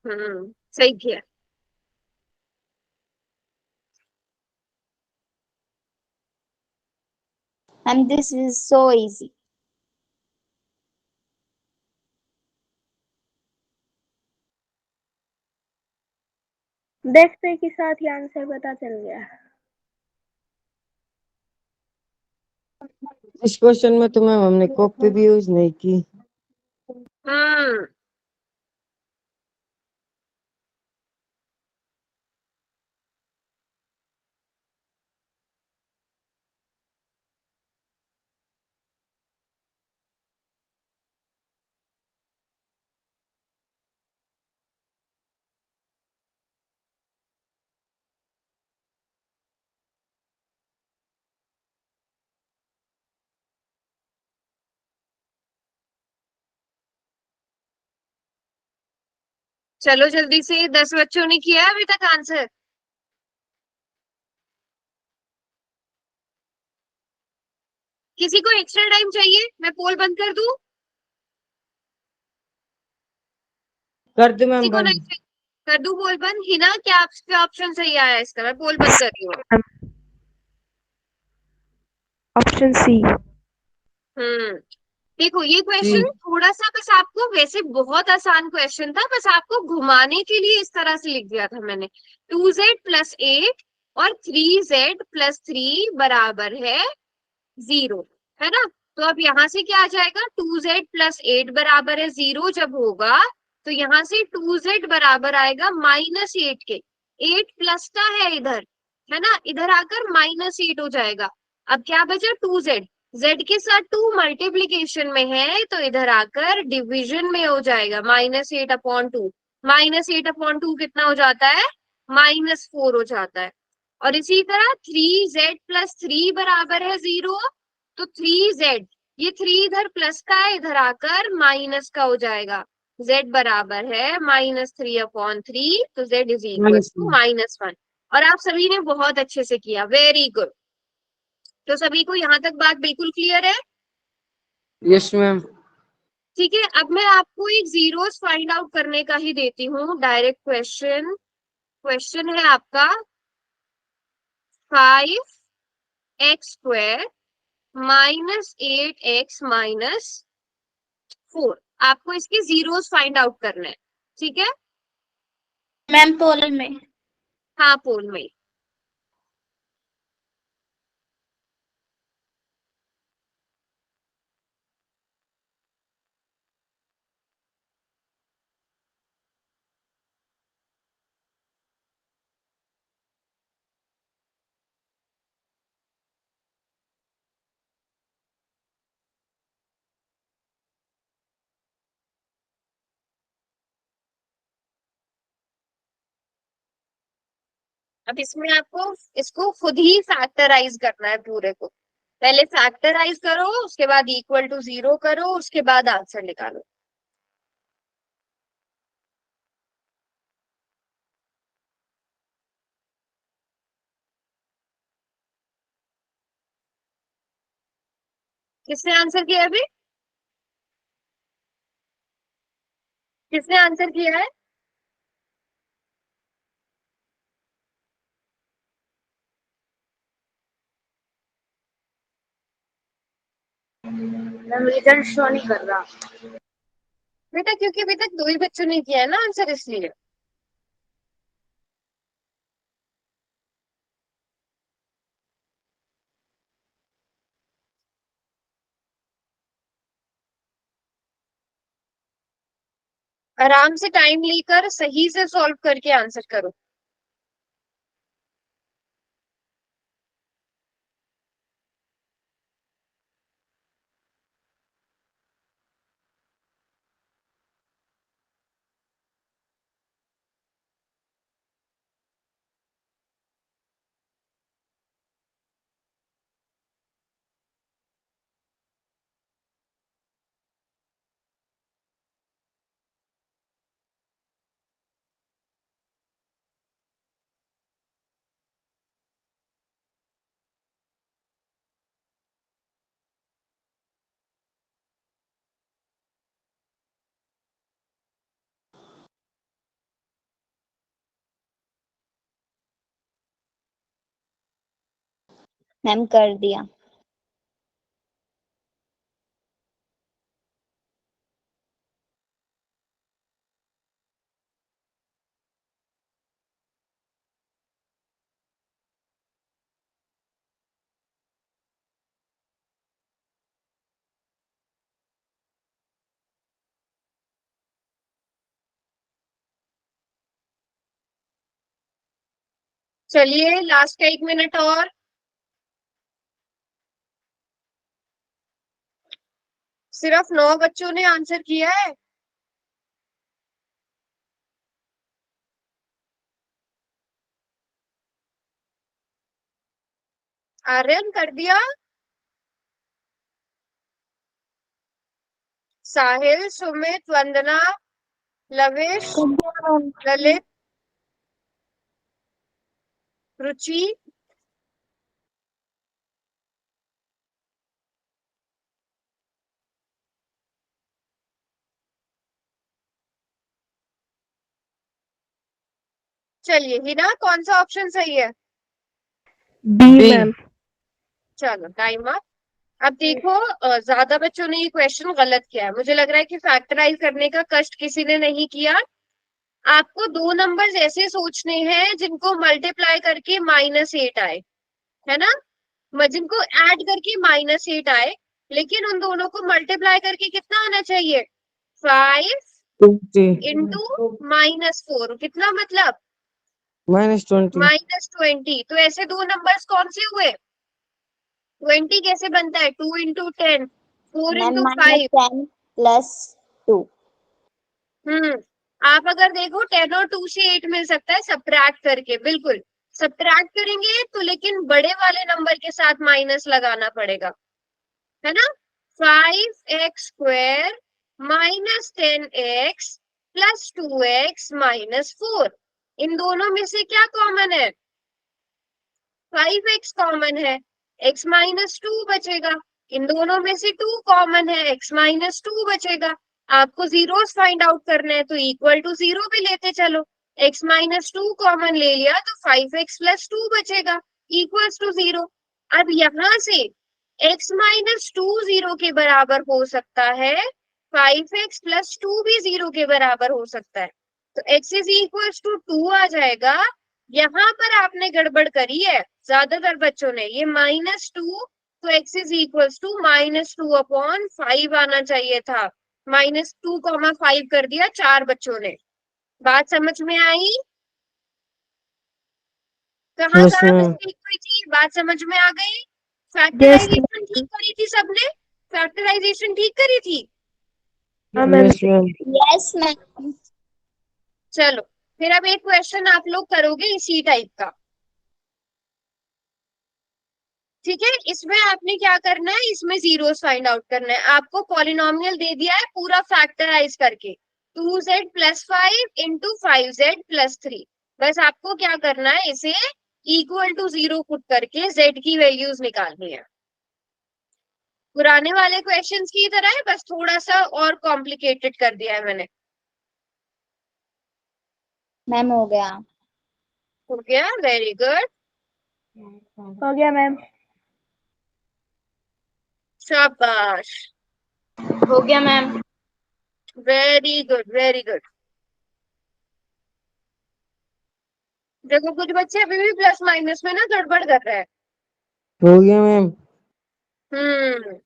सही किया। Ma'am this is so easy. देखते के साथ ही आंसर पता चल गया। इस क्वेश्चन में तो मैम हमने कॉपी भी यूज नहीं की। हम्म चलो जल्दी से, 10 बच्चों ने किया है अभी तक आंसर। किसी को एक्स्ट्रा टाइम चाहिए? मैं पोल बंद कर दूं? कर दे किसी मैम को नहीं बंद। चाहिए? कर दूं पोल बंद? हिना क्या आपका ऑप्शन सही आया इसका? मैं पोल बंद कर रही हूँ। Option C. देखो ये जी। क्वेश्चन थोड़ा सा बस आपको, वैसे बहुत आसान क्वेश्चन था, बस आपको घुमाने के लिए इस तरह से लिख दिया था मैंने। 2z+8 और 3z+3 बराबर है 0, है ना। तो अब यहाँ से क्या आ जाएगा, 2z+8 बराबर है 0 जब होगा तो यहाँ से 2z बराबर आएगा -8 के। 8 प्लस का है इधर, है ना, इधर आकर -8 हो जाएगा। अब क्या बचा, 2z, z के साथ 2 मल्टीप्लीकेशन में है तो इधर आकर डिवीजन में हो जाएगा, -8/2। -8/2 कितना हो जाता है, -4 हो जाता है। और इसी तरह 3z+3 बराबर है 0, तो 3z ये 3 इधर प्लस का है, इधर आकर माइनस का हो जाएगा। z बराबर है -3/3, तो z इज इक्वल टू -1। और आप सभी ने बहुत अच्छे से किया, वेरी गुड। तो सभी को यहाँ तक बात बिल्कुल क्लियर है? Yes ma'am. ठीक है, अब मैं आपको एक जीरोस फाइंड आउट करने का ही देती हूँ, डायरेक्ट क्वेश्चन। क्वेश्चन है आपका 5x² -8x -4। आपको इसके जीरोस फाइंड आउट करना है, ठीक है? मैम पोल में। हाँ, पोल में। अब इसमें आपको इसको खुद ही फैक्टराइज करना है पूरे को। पहले फैक्टराइज करो, उसके बाद इक्वल टू 0 करो, उसके बाद आंसर निकालो। किसने आंसर किया अभी? किसने आंसर किया है? रिजल्ट शो नहीं कर रहा। बेटा क्योंकि अभी तक 2 ही बच्चों ने किया है ना आंसर, इसलिए। आराम से टाइम लेकर सही से सॉल्व करके आंसर करो। मैम कर दिया। चलिए लास्ट का 1 मिनट और। सिर्फ 9 बच्चों ने आंसर किया है। आर्यन कर दिया? साहिल, सुमित, वंदना, लविश, ललित, रुचि, चलिए हिना, कौन सा ऑप्शन सही है? B B। मैम। चलो टाइम अप। अब देखो, ज्यादा बच्चों ने ये क्वेश्चन गलत किया है। मुझे लग रहा है कि फैक्टराइज करने का कष्ट किसी ने नहीं किया। आपको 2 नंबर्स ऐसे सोचने हैं जिनको मल्टीप्लाई करके -8 आए, है ना? जिनको ऐड करके -8 आए, लेकिन उन दोनों को मल्टीप्लाई करके कितना आना चाहिए? 5 इंटू -4। कितना मतलब? -20। -20। तो ऐसे 2 नंबर्स कौन से हुए? 20 कैसे बनता है? 2 इंटू 10, 4 मैम इंटू 5। -10 +2। आप अगर देखो 10 और 2 से 8 मिल सकता है सब्ट्रैक्ट करके, बिल्कुल सब्ट्रैक्ट करेंगे तो, लेकिन बड़े वाले नंबर के साथ माइनस लगाना पड़ेगा, है ना? 5x² minus 10x plus 2x minus 4। इन दोनों में से क्या कॉमन है? 5x कॉमन है, x माइनस 2 बचेगा। इन दोनों में से 2 कॉमन है, x माइनस 2 बचेगा। आपको जीरोस फाइंड आउट करना है तो इक्वल टू 0 भी लेते चलो। x माइनस 2 कॉमन ले लिया तो 5x प्लस 2 बचेगा इक्वल्स टू 0। अब यहां से x माइनस 2 0 के बराबर हो सकता है, 5x प्लस 2 भी 0 के बराबर हो सकता है, तो x इज इक्वल्स टू 2 आ जाएगा। यहाँ पर आपने गड़बड़ करी है ज्यादातर बच्चों ने, ये -2 तो x इज इक्वल्स टू -2/5 आना चाहिए था। -2,5 कर दिया 4 बच्चों ने। बात समझ में आई? कहाँ यस कहाँ मैम। मिस्टेक हुई थी? बात समझ में आ गई? यस फैक्टराइजेशन ठीक करी थी सबने? फैक्टराइजेशन ठीक करी थी? Ma'am. Yes ma'am. Yes ma'am. चलो फिर अब एक क्वेश्चन आप लोग करोगे इसी टाइप का, ठीक है? इसमें आपने क्या करना है, इसमें जीरोस फाइंड आउट करना है। आपको पॉलिनोमियल दे दिया है पूरा फैक्टराइज करके, 2z plus 5 into 5z plus 3। बस आपको क्या करना है, इसे इक्वल टू 0 पुट करके z की वैल्यूज निकालनी है। पुराने वाले क्वेश्चंस की तरह है, बस थोड़ा सा और कॉम्प्लिकेटेड कर दिया है मैंने। मैम हो गया। हो गया? वेरी गुड, हो गया मैम। शाबाश, हो गया ma'am. Very good very good. देखो कुछ बच्चे अभी भी प्लस माइनस में ना गड़बड़ कर रहे हैं। हो गया मैम। हम्म,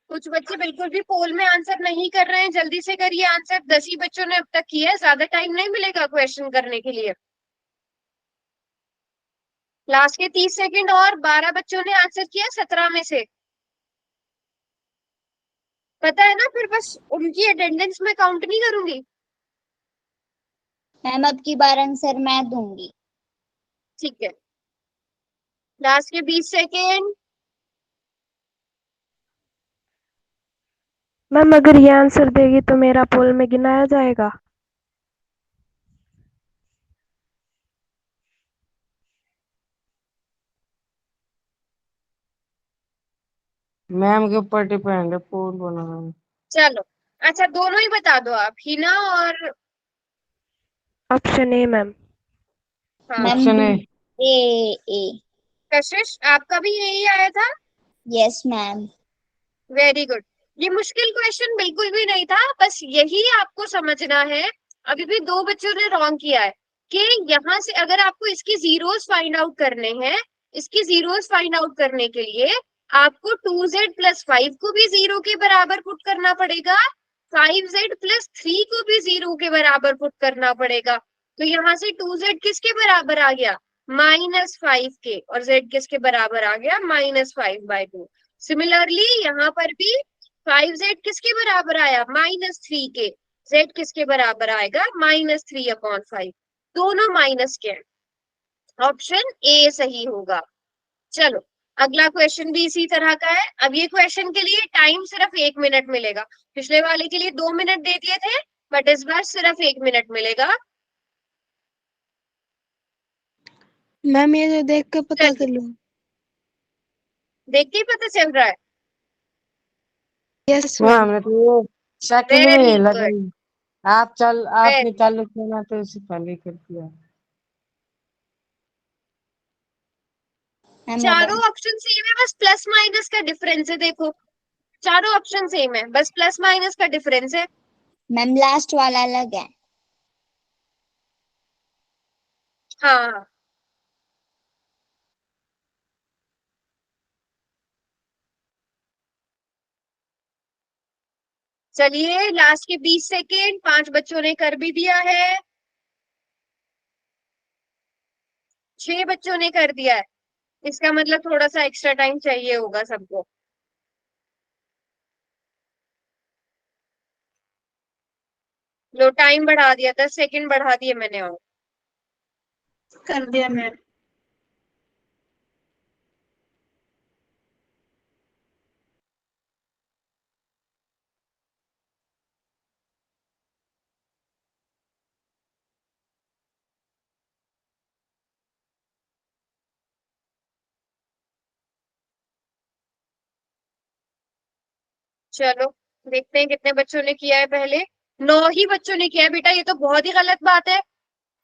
कुछ बच्चे बिल्कुल भी पोल में आंसर नहीं कर रहे हैं, जल्दी से करिए आंसर। 10 ही बच्चों ने अब तक किया है, ज्यादा टाइम नहीं मिलेगा क्वेश्चन करने के लिए। लास्ट के 30 सेकंड और 12 बच्चों ने आंसर किया 17 में से, पता है ना? फिर बस उनकी अटेंडेंस में काउंट नहीं करूंगी। मैम अब की बार आंसर मैं दूंगी। ठीक है, लास्ट के 20 सेकेंड। मैम अगर ये आंसर देगी तो मेरा पोल में गिनाया जाएगा? मैम के ऊपर डिपेंड है पोल बनाना। चलो अच्छा, दोनों ही बता दो आप, हिना और ऑप्शन ए मैम। हाँ मैम ऑप्शन बी। ए। ए ए। कशिश, आपका भी यही आया था? Yes ma'am. Very good. ये मुश्किल क्वेश्चन बिल्कुल भी नहीं था, बस यही आपको समझना है। अभी भी 2 बच्चों ने रॉन्ग किया है कि यहाँ से अगर आपको इसकी जीरोस फाइंड आउट करने हैं, इसकी जीरोस फाइंड आउट करने के लिए आपको 2z प्लस 5 को भी 0 के बराबर पुट करना पड़ेगा, 5z प्लस 3 को भी 0 के बराबर पुट करना पड़ेगा। तो यहाँ से 2z किसके बराबर आ गया? -5 के, और z किसके बराबर आ गया? -5/2। सिमिलरली यहाँ पर भी 5z किसके बराबर आया? -3 के। z किसके बराबर आएगा? -3/5। दोनों माइनस के हैं, ऑप्शन ए सही होगा। चलो अगला क्वेश्चन भी इसी तरह का है। अब ये क्वेश्चन के लिए टाइम सिर्फ 1 मिनट मिलेगा। पिछले वाले के लिए 2 मिनट दे दिए थे, बट इस बार सिर्फ 1 मिनट मिलेगा। मैम ये तो देख के पता चलिए, कर लो। देख के ही पता चल रहा है। Yes ma'am ma'am. हमने तो ये सेकंड वेरी में गुड, लगन। आपने चालू किया ना तो उससे पहले कर दिया। मैम चारों ऑप्शन सेम है, बस प्लस माइनस का डिफरेंस है। देखो चारों ऑप्शन सेम है, बस प्लस माइनस का डिफरेंस है। मैम लास्ट वाला अलग है। हाँ चलिए, लास्ट के 20 सेकेंड, 5 बच्चों ने कर भी दिया है, 6 बच्चों ने कर दिया है। इसका मतलब थोड़ा सा एक्स्ट्रा टाइम चाहिए होगा सबको। लो टाइम बढ़ा दिया, 10 सेकेंड बढ़ा दिए मैंने और। कर दिया मैम। चलो देखते हैं कितने बच्चों ने किया है। पहले 9 ही बच्चों ने किया है बेटा, ये तो बहुत ही गलत बात है।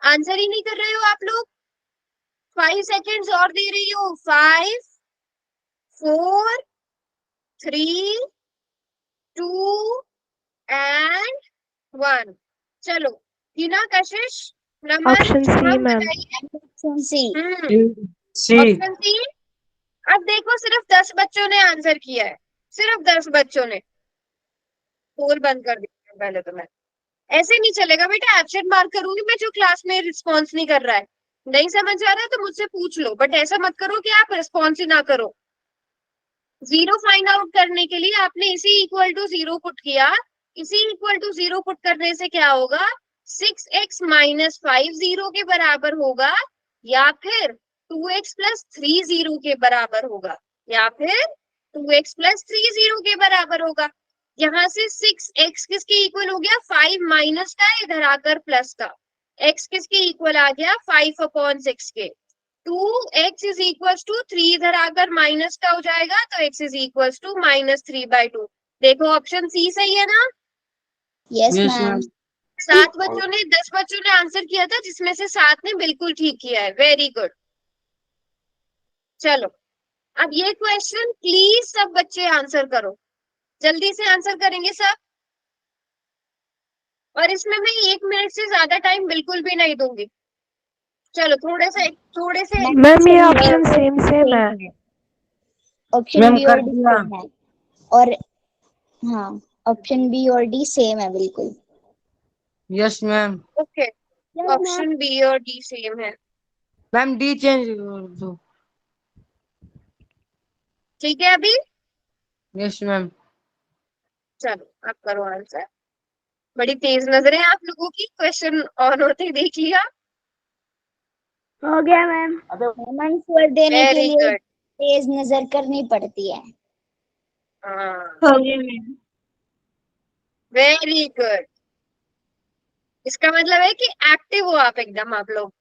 आंसर ही नहीं कर रहे हो आप लोग। 5 सेकेंड्स और दे रही हूँ। 5 4 3 2 एंड 1। चलो Hina, Kashish, Naman, option C Shubham, ma'am. बताइए। Option C. C. Option C. अब देखो सिर्फ 10 बच्चों ने आंसर किया है, सिर्फ 10 बच्चों ने। पोल बंद कर दिया पहले तो मैं। ऐसे नहीं चलेगा बेटा, एब्सेंट मार्क करूंगी मैं जो क्लास में रिस्पॉन्स नहीं कर रहा है। नहीं समझ आ रहा है तो मुझसे पूछ लो, बट ऐसा मत करो कि आप रिस्पॉन्स ही ना करो। जीरो फाइंड आउट करने के लिए आपने इसी इक्वल टू जीरो पुट किया। इसी इक्वल टू जीरो पुट करने से क्या होगा, 6x माइनस 5 जीरो के बराबर होगा, या फिर 2x प्लस 3 जीरो के बराबर होगा, या फिर 2x प्लस 3 जीरो के बराबर होगा। यहाँ से 6x किसके इक्वल हो गया, 5 माइनस का, इधर आकर प्लस का। x किसके इक्वल आ गया, 5 अपॉन 6 के। 2x इज इक्वल टू 3, इधर आकर माइनस का हो जाएगा, तो x is equal to minus 3/2। देखो ऑप्शन सी सही है ना। Yes yes ma'am. मैम। 7 बच्चों ने 10 बच्चों ने आंसर किया था, जिसमें से 7 ने बिल्कुल ठीक किया है। Very good. चलो अब ये क्वेश्चन प्लीज सब बच्चे आंसर करो, जल्दी से आंसर करेंगे सब। और इसमें मैं 1 मिनट से ज्यादा टाइम बिल्कुल भी नहीं दूंगी। चलो थोड़े से मैम ये ऑप्शन ऑप्शन सेम सेम है। ऑप्शन मैम बी कर और डी दिया। सेम है। और हाँ, ऑप्शन बी और डी सेम है बिल्कुल। Yes ma'am. Okay, option B और डी सेम है। मैम डी चेंज कर दो। ठीक है अभी। Yes ma'am. चलो आप करो आंसर। बड़ी तेज नजरें आप लोगों की, क्वेश्चन ऑन होते ही देख लिया। हो गया मैम। मैम आंसर देने के वेरी लिए गुड। तेज नजर करनी पड़ती है। हाँ हो गया मैम। Very good. इसका मतलब है कि एक्टिव हो आप एकदम, आप लोग।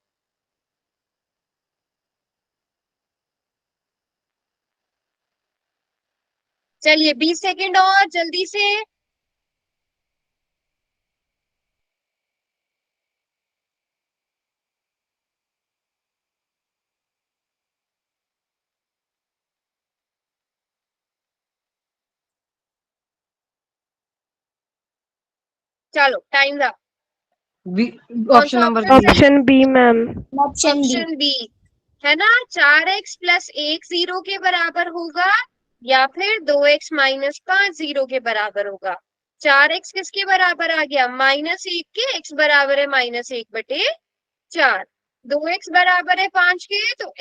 चलिए 20 सेकेंड और जल्दी से। चलो टाइम अप। बी। कौन ऑप्शन सा नंबर ऑप्शन बी। सही option B ma'am. Option B. Option B है ना। 4x प्लस 1 जीरो के बराबर होगा, या फिर 2x माइनस 5 जीरो के बराबर होगा। 4x किसके बराबर आ गया, -1 के, x बराबर है -1/4। 2x बराबर है 5 के, तो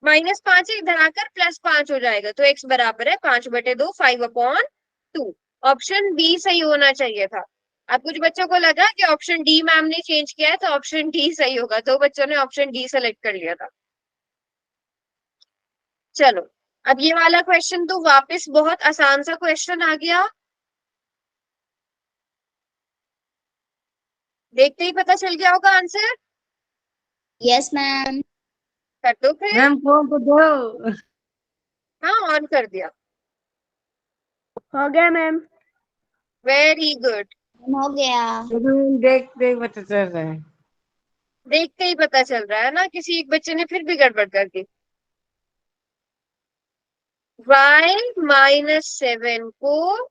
-5 है, इधर आकर +5 हो जाएगा, तो x बराबर है 5/2, 5/2। ऑप्शन बी सही होना चाहिए था। अब कुछ बच्चों को लगा कि ऑप्शन डी मैम ने चेंज किया है तो ऑप्शन डी सही होगा, 2 बच्चों ने ऑप्शन डी सेलेक्ट कर लिया था। चलो अब ये वाला क्वेश्चन तो वापस बहुत आसान सा क्वेश्चन आ गया, देखते ही पता चल गया होगा आंसर। Yes ma'am. कर दो फिर। मैम फोन को दो। हाँ ऑन कर दिया। हो गया मैम। Very good. हो गया। देख देख पता चल रहा है। देखते ही पता चल रहा है ना, किसी एक बच्चे ने फिर भी गड़बड़ कर दी। y-7 को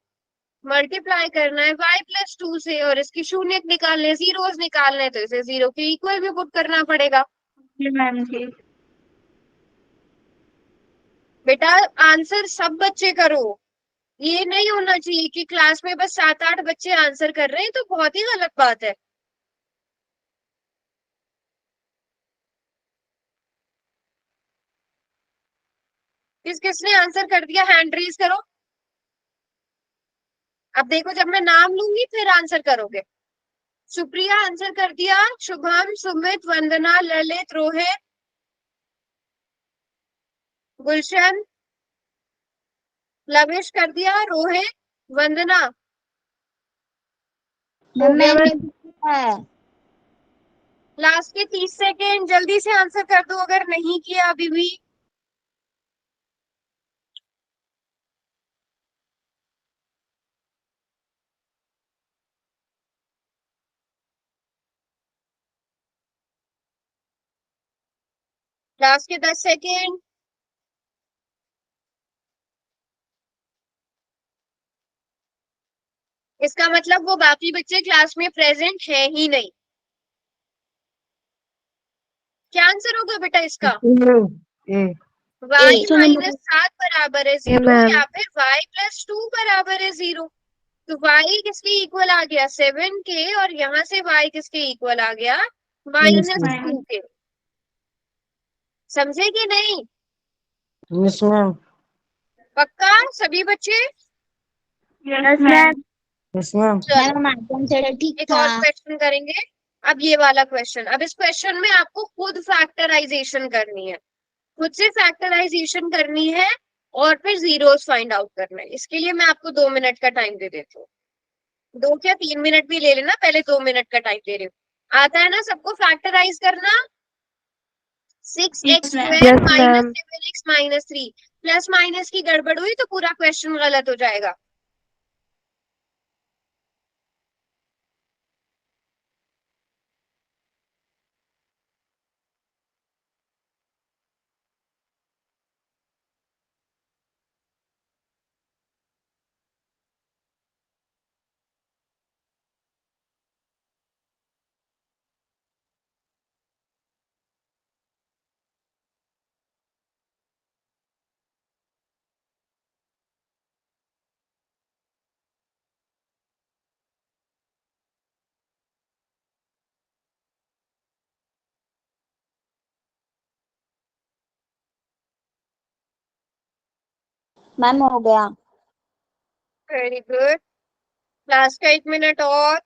मल्टीप्लाई करना है y+2 से, और इसकी शून्य निकालने, जीरोस निकालने, तो इसे जीरो के इक्वल भी पुट करना पड़ेगा। ये मैम की। बेटा आंसर सब बच्चे करो, ये नहीं होना चाहिए कि क्लास में बस 7-8 बच्चे आंसर कर रहे हैं, तो बहुत ही गलत बात है। किसने आंसर कर दिया, हैंड रेज करो। अब देखो, जब मैं नाम लूंगी फिर आंसर करोगे। सुप्रिया आंसर कर दिया, शुभम, सुमित, वंदना, ललित, रोहित, गुलशन, लविश कर दिया, रोहित, वंदना। मैम मैंने किया है। लास्ट के 30 सेकेंड, जल्दी से आंसर कर दो अगर नहीं किया अभी भी। लास्ट के 10 सेकेंड। इसका मतलब वो बाकी बच्चे क्लास में प्रेजेंट है ही नहीं। क्या आंसर होगा बेटा इसका? ए y-7 बराबर है ए 0, मैम। या फिर y+2 बराबर है 0। तो y किसके इक्वल आ गया, 7 के, और यहाँ से y किसके इक्वल आ गया, -2 के। समझे कि नहीं? Yes ma'am. पक्का सभी बच्चे? Yes ma'am. Yes ma'am. चलो मैम आंसर ठीक एक था। और क्वेश्चन करेंगे। अब ये वाला क्वेश्चन, अब इस क्वेश्चन में आपको खुद फैक्टराइजेशन करनी है, खुद से फैक्टराइजेशन करनी है, और फिर जीरोस फाइंड आउट करना है। इसके लिए मैं आपको 2 मिनट का टाइम दे देती हूँ। 2 क्या 3 मिनट भी ले लेना, पहले 2 मिनट का टाइम दे रही हूँ। आता है ना सबको फैक्टराइज करना? 6x yes ma'am. Square yes minus ma'am. 7x minus 3, plus minus की गड़बड़ हुई तो पूरा क्वेश्चन गलत हो जाएगा। मैम हो गया। Very good. लास्ट का 1 मिनट और।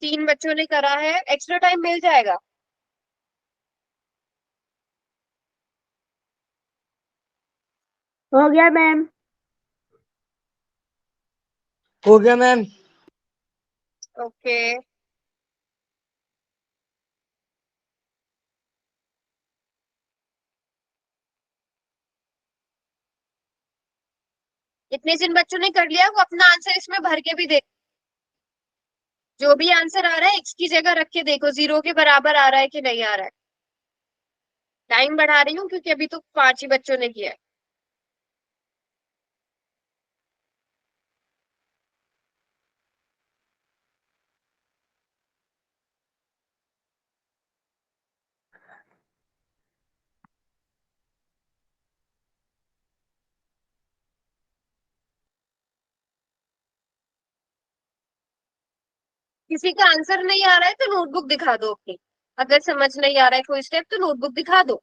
3 बच्चों ने करा है, एक्स्ट्रा टाइम मिल जाएगा। हो गया मैम। हो गया मैम। ओके। इतने जिन बच्चों ने कर लिया वो अपना आंसर इसमें भर के भी देख, जो भी आंसर आ रहा है x की जगह रख के देखो, 0 के बराबर आ रहा है कि नहीं आ रहा है। टाइम बढ़ा रही हूँ क्योंकि अभी तो 5 ही बच्चों ने किया है। किसी का आंसर नहीं आ रहा है तो नोटबुक दिखा दो अपनी, अगर समझ नहीं आ रहा है कोई स्टेप तो नोटबुक दिखा दो।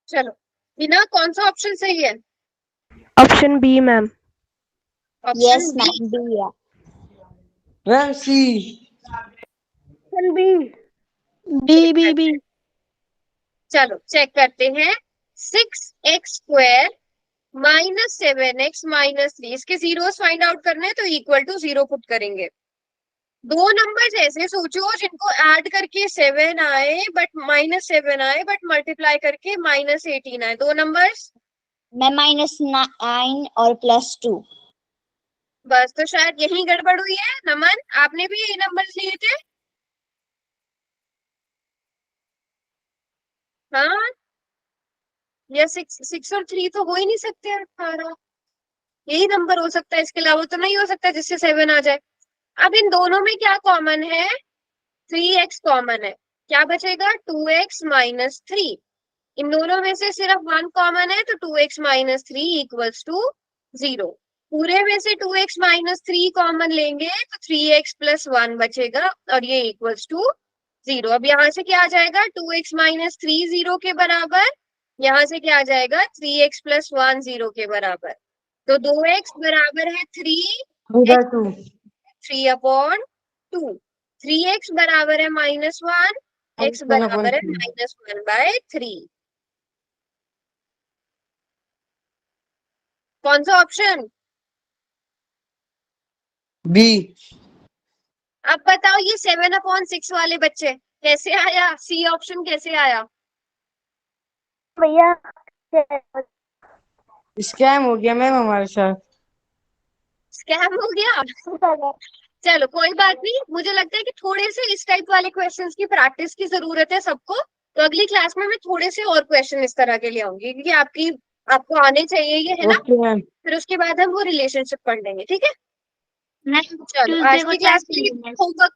चलो बिना, कौन सा ऑप्शन सही है? Option B ma'am. Yes option B. Ma'am, B है। Ma'am C. Option B. B. चलो चेक करते हैं। 6x² माइनस 7x माइनस 3, इसके जीरोस फाइंड आउट करने हैं तो इक्वल टू 0 पुट करेंगे। दो नंबर्स ऐसे सोचो जिनको ऐड करके 7 आए बट -7 आए, बट मल्टीप्लाई करके -18 आए। दो नंबर्स मैं -9 और +2। बस, तो शायद यही गड़बड़ हुई है। नमन, आपने भी यही नंबर लिए थे? हाँ, या 6 और 3 तो हो ही नहीं सकते। 18 यही नंबर हो सकता है, इसके अलावा तो नहीं हो सकता जिससे 7 आ जाए। अब इन दोनों में क्या कॉमन है? 3x कॉमन है। क्या बचेगा? 2x minus 3। इन दोनों में से सिर्फ 1 कॉमन है, तो 2x माइनस 3 इक्वल्स टू 0। पूरे में से 2x माइनस 3 कॉमन लेंगे तो 3x प्लस 1 बचेगा और ये इक्वल्स टू 0। अब यहाँ से क्या आ जाएगा? 2x माइनस 3 0 के बराबर। यहाँ से क्या आ जाएगा? 3x प्लस 1 0 के बराबर। तो 2x बराबर है 3, 2/2। 3/2। 3x बराबर है -1, x बराबर है -1/3। कौन सा ऑप्शन? बी। अब बताओ ये 7/6 वाले बच्चे कैसे आया? सी ऑप्शन कैसे आया? भैया स्कैम हो गया मैम हमारे साथ। स्कैम हो गया? चलो कोई बात नहीं, मुझे लगता है कि थोड़े से इस टाइप वाले क्वेश्चंस की प्रैक्टिस की जरूरत है सबको। तो अगली क्लास में मैं थोड़े से और क्वेश्चन इस तरह के लिए आऊंगी, क्योंकि आपको आने चाहिए ये, है ना? Okay ma'am. फिर उसके बाद हम वो रिलेशनशिप पढ़ लेंगे, ठीक है? मैम चलो आज ट्यूसडे को की टाइम क्लास के लिए चाहिए। होमवर्क